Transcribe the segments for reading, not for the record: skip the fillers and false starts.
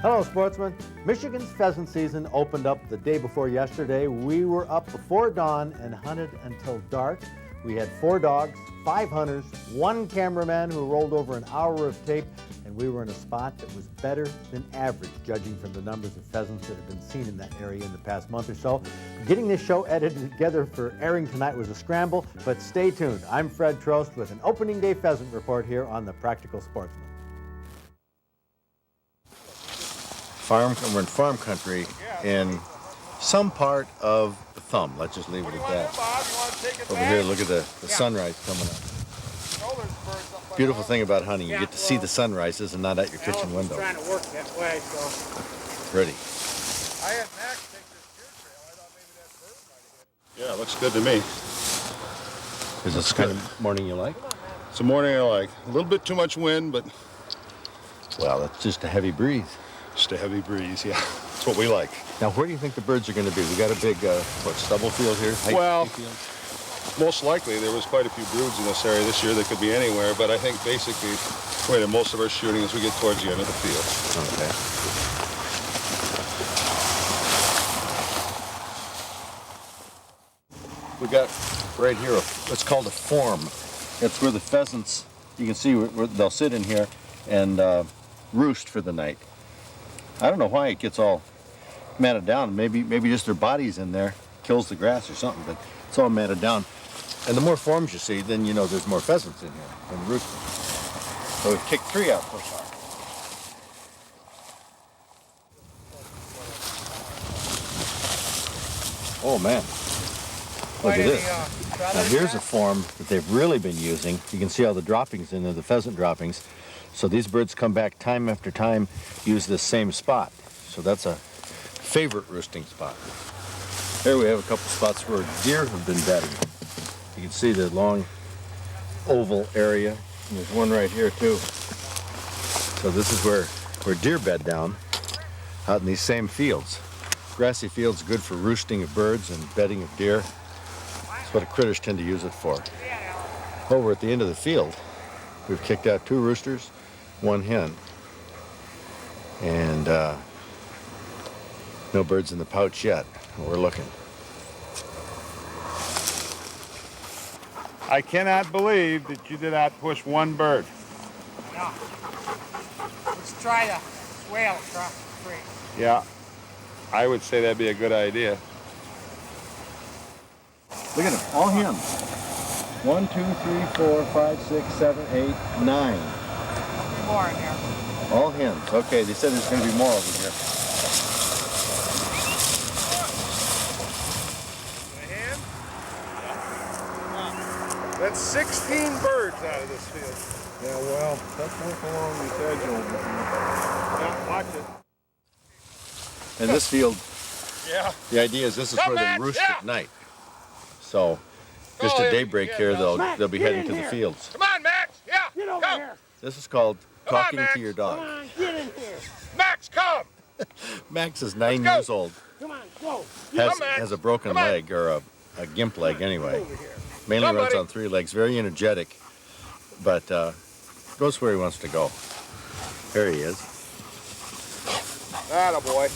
Hello, sportsmen. Michigan's pheasant season opened up the day before yesterday. We were up before dawn and hunted until dark. We had 4 dogs, 5 hunters, 1 cameraman who rolled over an hour of tape, and we were in a spot that was better than average, judging from the numbers of pheasants that have been seen in that area in the past month or so. Getting this show edited together for airing tonight was a scramble, but stay tuned. I'm Fred Trost with an opening day pheasant report here on the Practical Sportsman. We're in farm country in some part of the thumb. Let's just leave it at that. Over here, look at the sunrise coming up. Beautiful thing about hunting, you get to see the sunrises and not at your kitchen window. Trying to work that way, so. Ready. I had Max take this deer trail. I thought maybe that bird might have hit. Yeah, it looks good to me. Is this the kind of morning you like? It's a morning I like. A little bit too much wind, but Well, it's just a heavy breeze. just a heavy breeze, yeah. That's what we like. Now, where do you think the birds are going to be? We got a big, stubble field here? Well, field? most likely there was quite a few broods in this area this year that could be anywhere, but I think basically the way that most of our shooting as we get towards the end of the field. Okay. We got right here what's called a form. It's where the pheasants, you can see where they'll sit in here and roost for the night. I don't know why it gets all matted down. Maybe just their bodies in there kills the grass or something, but it's all matted down. And the more forms you see, then you know there's more pheasants in here and roosting. So we've kicked 3 out so far. Oh man, look at this. Now here's a form that they've really been using. You can see all the droppings in there, the pheasant droppings. So these birds come back time after time, use this same spot. So that's a favorite roosting spot. Here we have a couple spots where deer have been bedding. You can see the long oval area. And there's one right here too. So this is where deer bed down, out in these same fields. Grassy fields good for roosting of birds and bedding of deer. That's what critters tend to use it for. Over at the end of the field, we've kicked out 2 roosters, 1 hen. And no birds in the pouch yet. We're looking. I cannot believe that you did not push 1 bird. No. Let's try to swale across the creek. Yeah, I would say that'd be a good idea. Look at them, all hens. 1, 2, 3, 4, 5, 6, 7, 8, 9. More in there. All hens. Okay, they said there's going to be more over here. That's 16 birds out of this field. Yeah, well, let's work along this edge over here. Yeah, watch it. In this field, Yeah. the idea is this is Come where back, they roost yeah. at night. So, just Go at ahead. daybreak Yeah, here, no. they'll be heading to the fields. Come on, Max. Yeah. Get over come. here. This is called Come on, talking Max. to your dog. Come on, get in here. Max, come. Max is 9 go. years old. Come on, go. Come, Max. Has a broken Come on. leg, or a gimp leg anyway. Over here. Mainly Come, runs buddy. on 3 legs, very energetic, but goes where he wants to go. There he is. Atta boy.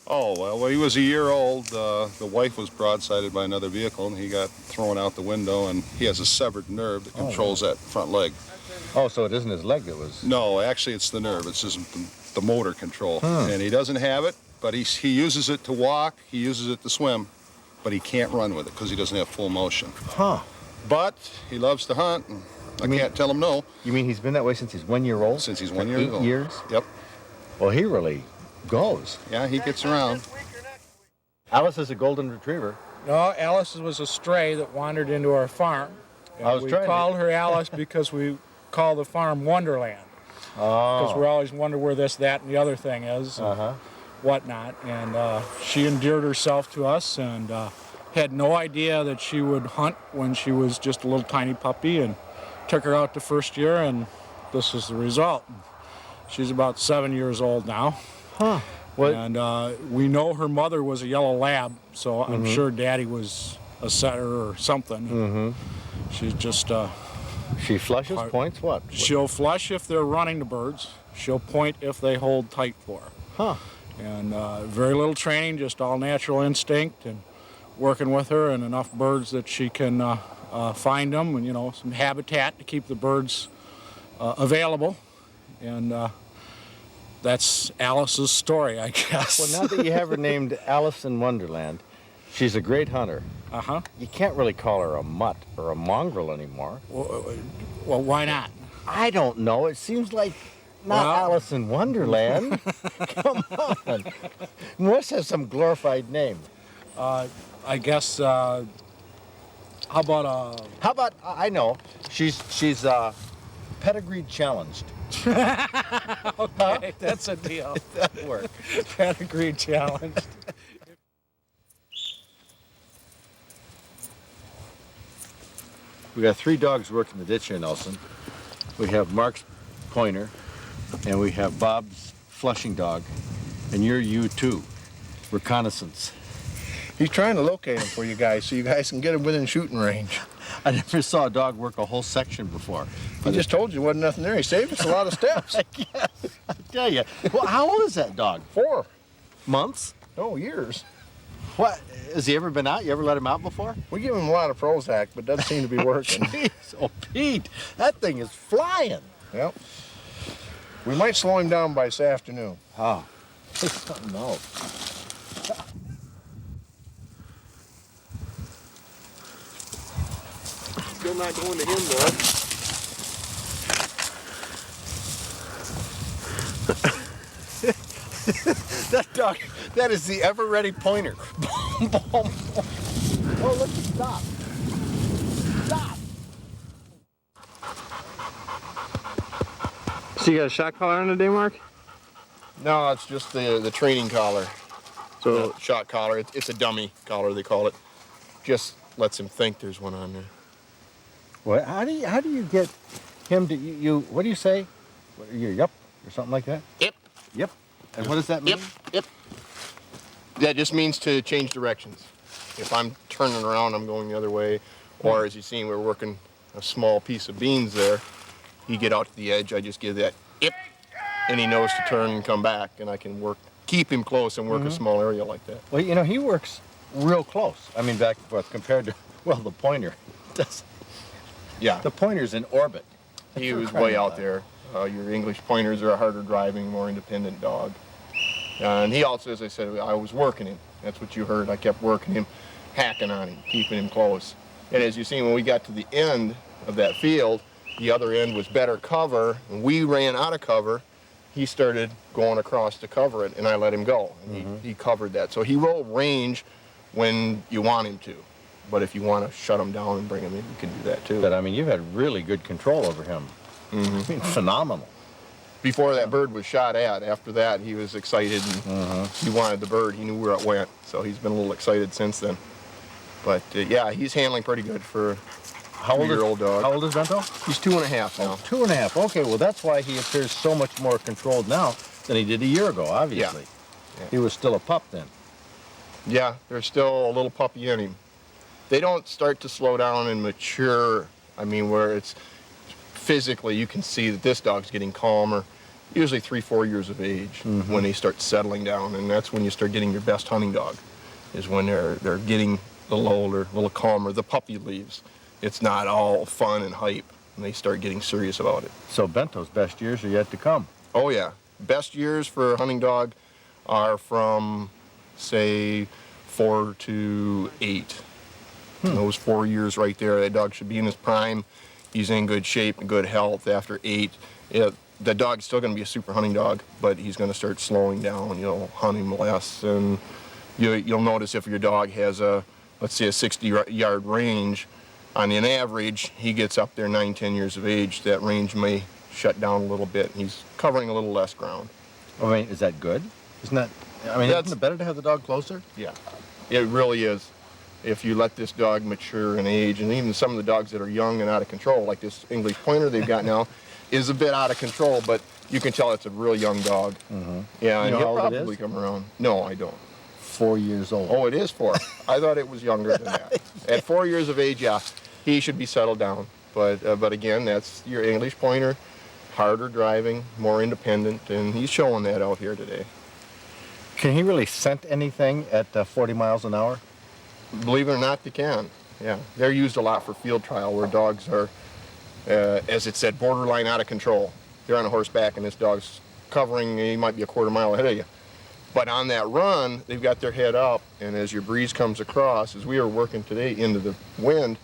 Oh, well, when he was a year old, the wife was broadsided by another vehicle, and he got thrown out the window, and he has a severed nerve that controls that front leg. Oh, so it isn't his leg that was... No, actually, it's the nerve. It's just the motor control. And he doesn't have it, but he uses it to walk, he uses it to swim, but he can't run with it because he doesn't have full motion. Huh. But he loves to hunt, and I can't tell him no. You mean he's been that way since he's 1 year old? Since he's 1 year 8 old. years? Yep. Well, he really goes. Yeah, he gets around. Alice is a golden retriever. No, Alice was a stray that wandered into our farm. And I was we trying to- called her Alice because we call the farm Wonderland. Because we always wonder where this, that, and the other thing is, and whatnot. And she endeared herself to us and had no idea that she would hunt when she was just a little tiny puppy, and took her out the first year, and this is the result. She's about 7 years old now. Huh. What? And we know her mother was a yellow lab, so I'm sure Daddy was a setter or something. She's just She flushes, points, what? She'll flush if they're running the birds. She'll point if they hold tight for her. Huh. And very little training, just all natural instinct and working with her and enough birds that she can find them and, you know, some habitat to keep the birds available. And that's Alice's story, I guess. Well, now that you have her named Alice in Wonderland, she's a great hunter. Uh-huh. You can't really call her a mutt or a mongrel anymore. Well, why not? I don't know. It seems like not Alice in Wonderland. Come on. Must have some glorified name. I guess, how about I know. She's pedigree challenged. Okay, that's a deal. That'd work. Pedigree challenged. We got 3 dogs working the ditch here, Nelson. We have Mark's pointer, and we have Bob's flushing dog, and you're U2, reconnaissance. He's trying to locate him for you guys so you guys can get him within shooting range. I never saw a dog work a whole section before. He just told you there wasn't nothing there. He saved us a lot of steps. Yes, I tell you. Well, how old is that dog? 4. Months? No, years. What? Has he ever been out? You ever let him out before? We give him a lot of Prozac, but doesn't seem to be working. Jeez, oh Pete, that thing is flying. Yep. We might slow him down by this afternoon. Oh, it's something else. Still not going to him, though. That dog, that is the ever-ready pointer. Boom, boom, boom. Oh, look, stop. Stop. So you got a shot collar on today, Mark? No, it's just the training collar. So The shot collar. It's a dummy collar, they call it. Just lets him think there's one on there. What? How do you get him to you? What do you say? What, you yup or something like that? Yep. Yep. And what does that mean? Yep. That just means to change directions. If I'm turning around, I'm going the other way. Or as you see, we're working a small piece of beans there. You get out to the edge, I just give that yep, and he knows to turn and come back, and I can keep him close and work a small area like that. Well, you know, he works real close. I mean, back and forth compared to, well, the pointer. Yeah. The pointer's in orbit. He was way out there. Your English pointers are a harder driving, more independent dog. And he also, as I said, I was working him. That's what you heard. I kept working him, hacking on him, keeping him close. And as you see, when we got to the end of that field, the other end was better cover, and we ran out of cover. He started going across to cover it, and I let him go. And he covered that. So he will range when you want him to. But if you want to shut him down and bring him in, you can do that too. But I mean, you've had really good control over him. I mean, phenomenal. Before that bird was shot at, after that, he was excited and he wanted the bird. He knew where it went. So he's been a little excited since then. But yeah, he's handling pretty good for a 2-year-old dog. How old is Bento? He's 2.5 now. 2.5. Okay, well, that's why he appears so much more controlled now than he did a year ago, obviously. Yeah. He was still a pup then. Yeah, there's still a little puppy in him. They don't start to slow down and mature. I mean, where it's physically, you can see that this dog's getting calmer. Usually 3-4 years of age when they start settling down, and that's when you start getting your best hunting dog. Is when they're getting a little older, a little calmer. The puppy leaves. It's not all fun and hype, and they start getting serious about it. So Bento's best years are yet to come. Oh yeah, best years for a hunting dog are from, say, 4 to 8. Those 4 years right there, that dog should be in his prime. He's in good shape and good health. After 8, the dog's still going to be a super hunting dog, but he's going to start slowing down, hunting less. And you'll notice if your dog has let's say a 60-yard range, on an average, he gets up there 9-10 years of age, that range may shut down a little bit. He's covering a little less ground. I mean, is that good? Isn't it better to have the dog closer? Yeah, it really is. If you let this dog mature in age, and even some of the dogs that are young and out of control, like this English pointer they've got now, is a bit out of control, but you can tell it's a real young dog. Yeah, and he'll probably come around. No, I don't. 4 years old. Oh, it is 4. I thought it was younger than that. At 4 years of age, yeah, he should be settled down. But again, that's your English pointer, harder driving, more independent, and he's showing that out here today. Can he really scent anything at 40 miles an hour? Believe it or not, they can. Yeah, they're used a lot for field trial where dogs are, as it said, borderline out of control. You're on a horseback and this dog's covering, he might be a quarter mile ahead of you. But on that run, they've got their head up, and as your breeze comes across, as we were working today into the wind,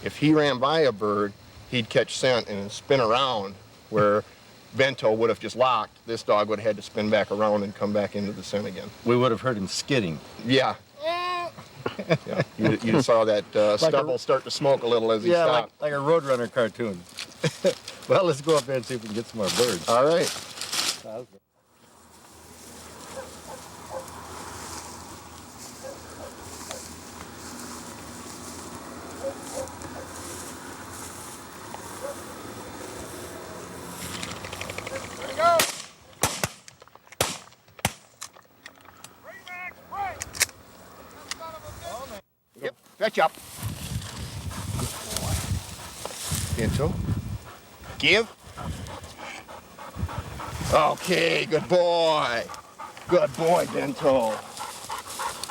if he ran by a bird, he'd catch scent and spin around, where Bento would have just locked. This dog would have had to spin back around and come back into the scent again. We would have heard him skidding. Yeah. Yeah. You saw that stubble start to smoke a little as he stopped. Like a Roadrunner cartoon. Well, let's go up there and see if we can get some more birds. All right. Yep, fetch up. Bento. Give. Okay, good boy. Good boy, Bento.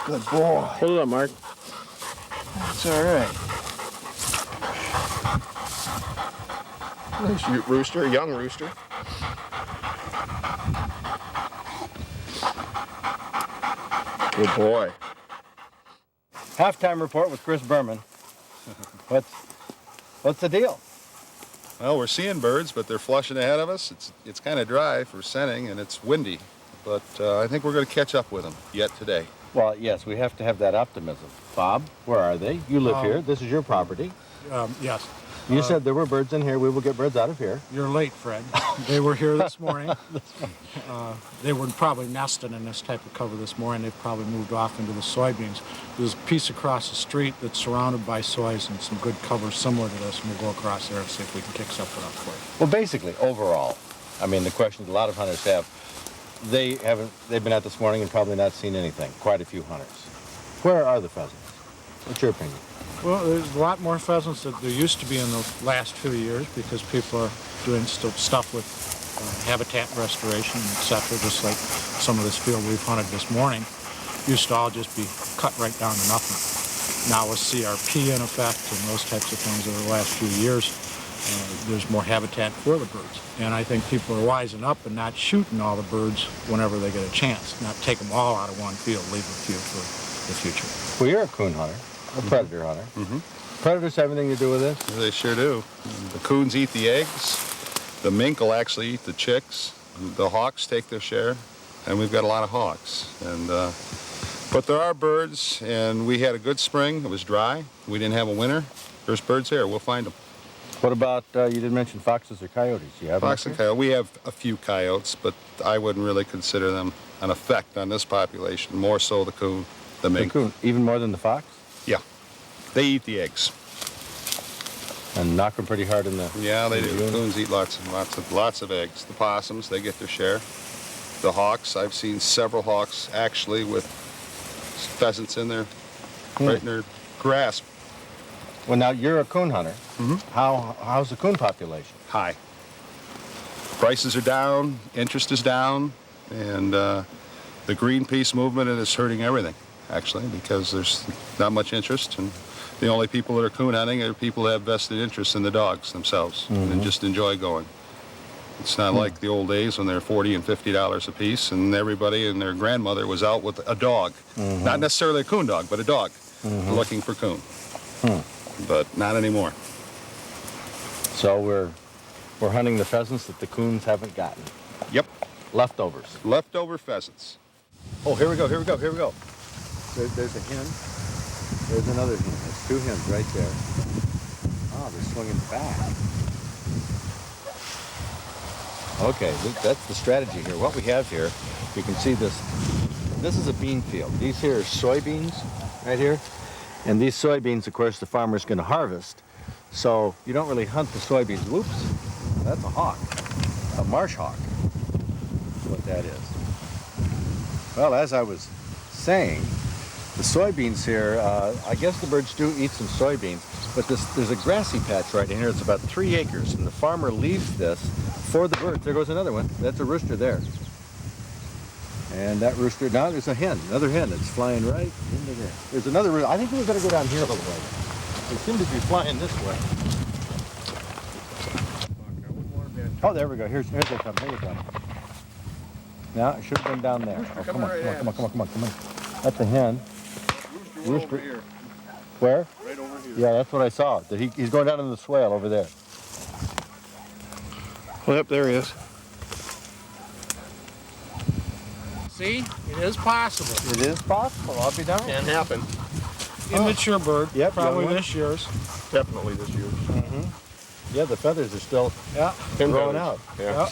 Good boy. Hold it up, Mark. That's all right. Nice rooster, young rooster. Good boy. Halftime report with Chris Berman. What's the deal? Well, we're seeing birds, but they're flushing ahead of us. It's kind of dry for scenting, and it's windy. But I think we're going to catch up with them yet today. Well, yes, we have to have that optimism. Bob, where are they? You live here. This is your property. Yes. You said there were birds in here. We will get birds out of here. You're late, Fred. They were here this morning. They were probably nesting in this type of cover this morning. They've probably moved off into the soybeans. There's a piece across the street that's surrounded by soys and some good cover similar to this, and we'll go across there and see if we can kick something up for you. Well, basically, overall, I mean, the question a lot of hunters have, they've been out this morning and probably not seen anything. Quite a few hunters. Where are the pheasants? What's your opinion? Well, there's a lot more pheasants than there used to be in the last few years because people are doing stuff with habitat restoration, etc. Just like some of this field we've hunted this morning used to all just be cut right down to nothing. Now with CRP in effect and those types of things over the last few years, there's more habitat for the birds. And I think people are wising up and not shooting all the birds whenever they get a chance. Not take them all out of one field, leave a few for the future. Well, you're a coon hunter. A predator hunter. Predators have anything to do with this? They sure do. The coons eat the eggs. The mink will actually eat the chicks. The hawks take their share, and we've got a lot of hawks. And but there are birds, and we had a good spring. It was dry. We didn't have a winter. There's birds here. We'll find them. What about, you didn't mention foxes or coyotes? You have Fox and coyote. We have a few coyotes, but I wouldn't really consider them an effect on this population. More so the coon, the mink. The coon, even more than the fox? Yeah. They eat the eggs. And knock them pretty hard in the... Yeah, they do. Coons eat lots of eggs. The possums, they get their share. The hawks, I've seen several hawks actually with pheasants in there, right in their grasp. Well, now you're a coon hunter. How's the coon population? High. Prices are down, interest is down, and the Greenpeace movement is hurting everything, actually, because there's not much interest, and the only people that are coon hunting are people that have vested interest in the dogs themselves and just enjoy going. It's not like the old days when they're $40 and $50 a piece, and everybody and their grandmother was out with a dog. Not necessarily a coon dog, but a dog looking for coon. But not anymore. So we're hunting the pheasants that the coons haven't gotten. Yep. Leftovers. Leftover pheasants. Oh, here we go. There's a hen. There's another hen. There's two hens right there. Oh, they're swinging back. Okay, that's the strategy here. What we have here, you can see this. This is a bean field. These here are soybeans right here. And these soybeans, of course, the farmer's going to harvest. So you don't really hunt the soybeans. Whoops, that's a hawk, a marsh hawk. That's what that is. Well, as I was saying, The soybeans here, I guess the birds do eat some soybeans, but there's a grassy patch right in here. It's about 3 acres, and the farmer leaves this for the birds. There goes another one. That's a rooster there. And that rooster, now there's a hen, another hen that's flying right into there. There's another rooster. I think we better go down here a little way. They seem to be flying this way. Oh, there we go. Here they come. Here they come. Now, it should have been down there. Oh, come on. That's a hen. Rooster. Over here. Where? Right over here. Yeah, that's what I saw. He's going down in the swale over there. Well, yep, there he is. See, it is possible. It is possible. I'll be darned. Can happen. Immature bird, Yep, probably young one. this year's. Definitely this year. Yeah, the feathers are still Yeah. growing out. Yeah.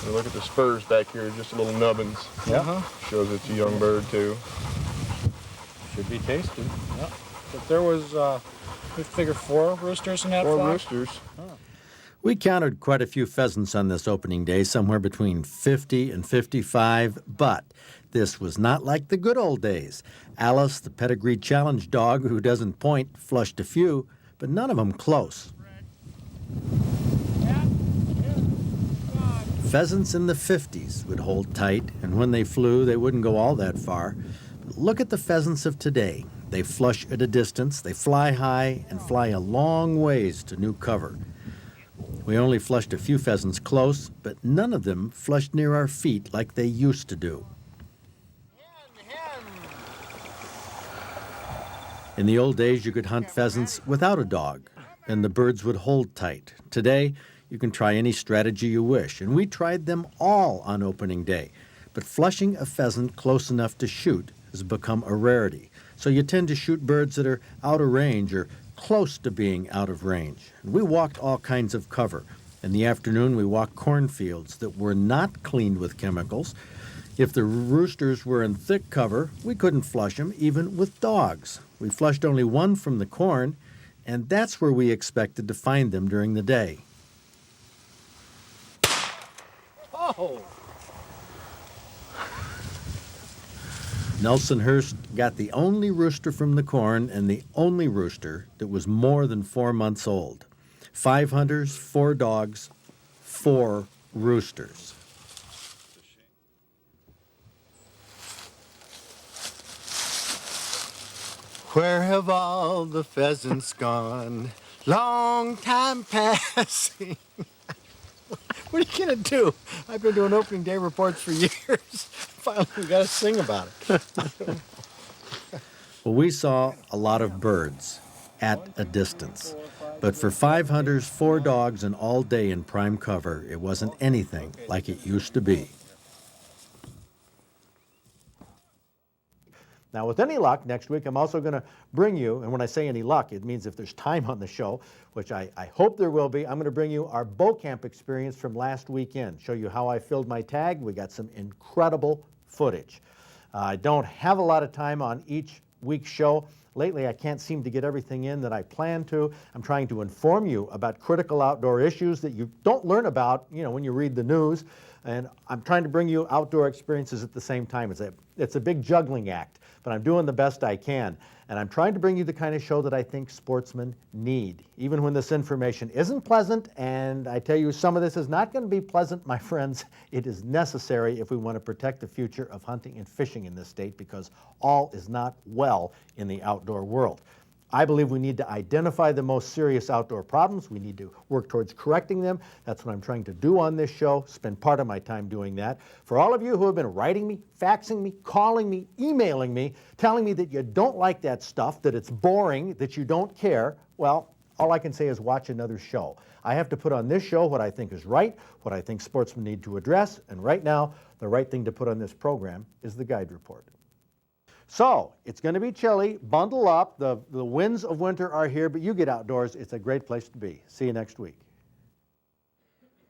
And look at the spurs back here, just little nubbins. Yeah. Shows it's a young bird too. Should be tasty. But there was, we figure 4 roosters in that 4 flock. roosters. We counted quite a few pheasants on this opening day, somewhere between 50 and 55, but this was not like the good old days. Alice, the pedigree challenge dog who doesn't point, flushed a few, but none of them close. Pheasants in the 50s would hold tight, and when they flew, they wouldn't go all that far. But look at the pheasants of today. They flush at a distance, they fly high, and fly a long ways to new cover. We only flushed a few pheasants close, but none of them flushed near our feet like they used to do. In the old days, you could hunt pheasants without a dog, and the birds would hold tight. Today, you can try any strategy you wish, and we tried them all on opening day. But flushing a pheasant close enough to shoot has become a rarity. So you tend to shoot birds that are out of range or close to being out of range. We walked all kinds of cover. In the afternoon, we walked cornfields that were not cleaned with chemicals. If the roosters were in thick cover, we couldn't flush them, even with dogs. We flushed only one from the corn, and that's where we expected to find them during the day. Oh! Nelson Hurst got the only rooster from the corn and the only rooster that was more than 4 months old. 5 hunters, 4 dogs, 4 roosters. Where have all the pheasants gone? Long time passing. What are you going to do? I've been doing opening day reports for years. Finally, we got to sing about it. Well, we saw a lot of birds at a distance. But for 5 hunters, 4 dogs, and all day in prime cover, it wasn't anything like it used to be. Now, with any luck, next week I'm also going to bring you, and when I say any luck, it means if there's time on the show, which I hope there will be, I'm going to bring you our bow camp experience from last weekend, show you how I filled my tag. We got some incredible footage. I don't have a lot of time on each week's show. Lately, I can't seem to get everything in that I plan to. I'm trying to inform you about critical outdoor issues that you don't learn about, when you read the news. And I'm trying to bring you outdoor experiences at the same time. It's a big juggling act, but I'm doing the best I can. And I'm trying to bring you the kind of show that I think sportsmen need, even when this information isn't pleasant. And I tell you, some of this is not going to be pleasant, my friends. It is necessary if we want to protect the future of hunting and fishing in this state, because all is not well in the outdoor world. I believe we need to identify the most serious outdoor problems. We need to work towards correcting them. That's what I'm trying to do on this show, spend part of my time doing that. For all of you who have been writing me, faxing me, calling me, emailing me, telling me that you don't like that stuff, that it's boring, that you don't care, well, all I can say is watch another show. I have to put on this show what I think is right, what I think sportsmen need to address, and right now, the right thing to put on this program is the guide report. So, it's going to be chilly. Bundle up. The winds of winter are here, but you get outdoors. It's a great place to be. See you next week.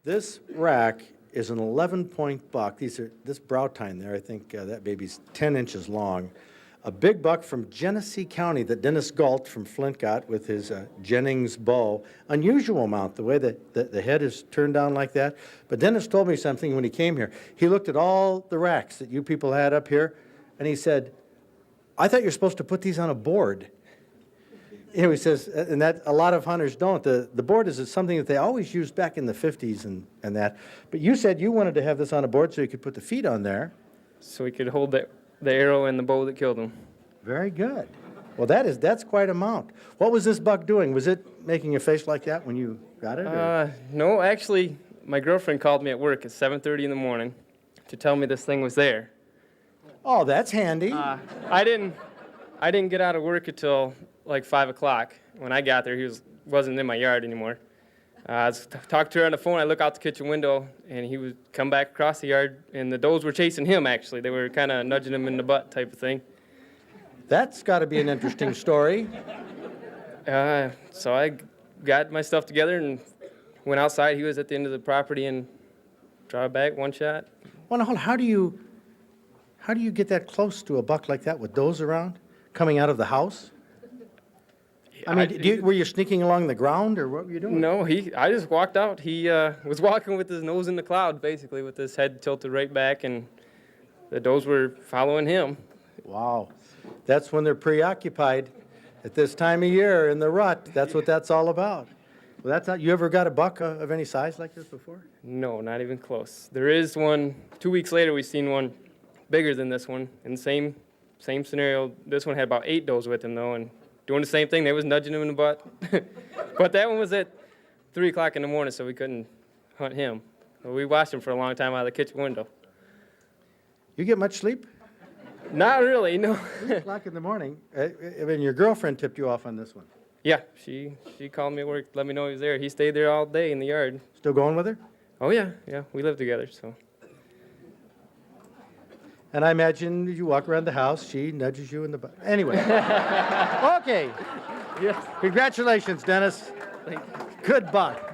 This rack is an 11-point buck. This brow tine there, I think that baby's 10 inches long. A big buck from Genesee County that Dennis Galt from Flint got with his Jennings bow. Unusual mount, the way that the head is turned down like that. But Dennis told me something when he came here. He looked at all the racks that you people had up here, and he said, I thought you're supposed to put these on a board. You know, he says, and that a lot of hunters don't. The board is something that they always used back in the 50s and that. But you said you wanted to have this on a board so you could put the feet on there. So we could hold the arrow and the bow that killed him. Very good. Well, that's quite a mount. What was this buck doing? Was it making a face like that when you got it? No, actually, my girlfriend called me at work at 7:30 in the morning to tell me this thing was there. Oh, that's handy. I didn't get out of work until like 5 o'clock. When I got there, he wasn't in my yard anymore. I was talking to her on the phone. I look out the kitchen window, and he would come back across the yard, and the does were chasing him, actually. They were kind of nudging him in the butt type of thing. That's got to be an interesting story. So I got my stuff together and went outside. He was at the end of the property and draw back one shot. Well, now, how do you get that close to a buck like that with does around, coming out of the house? I mean, were you sneaking along the ground, or what were you doing? No, I just walked out. He was walking with his nose in the cloud, basically, with his head tilted right back, and the does were following him. Wow. That's when they're preoccupied at this time of year in the rut. That's what that's all about. Well, that's not. You ever got a buck of any size like this before? No, not even close. There is one. 2 weeks later, we seen one bigger than this one in the same scenario. This one had about 8 does with him, though, and doing the same thing. They was nudging him in the butt. But that one was at 3 o'clock in the morning, so we couldn't hunt him. But we watched him for a long time out of the kitchen window. You get much sleep? Not really, no. 3 o'clock in the morning. I mean, your girlfriend tipped you off on this one. Yeah, she called me at work, let me know he was there. He stayed there all day in the yard. Still going with her? Oh, yeah, we live together, so. And I imagine you walk around the house, she nudges you in the butt. Anyway. Okay. Yes. Congratulations, Dennis. Thank you. Good buck.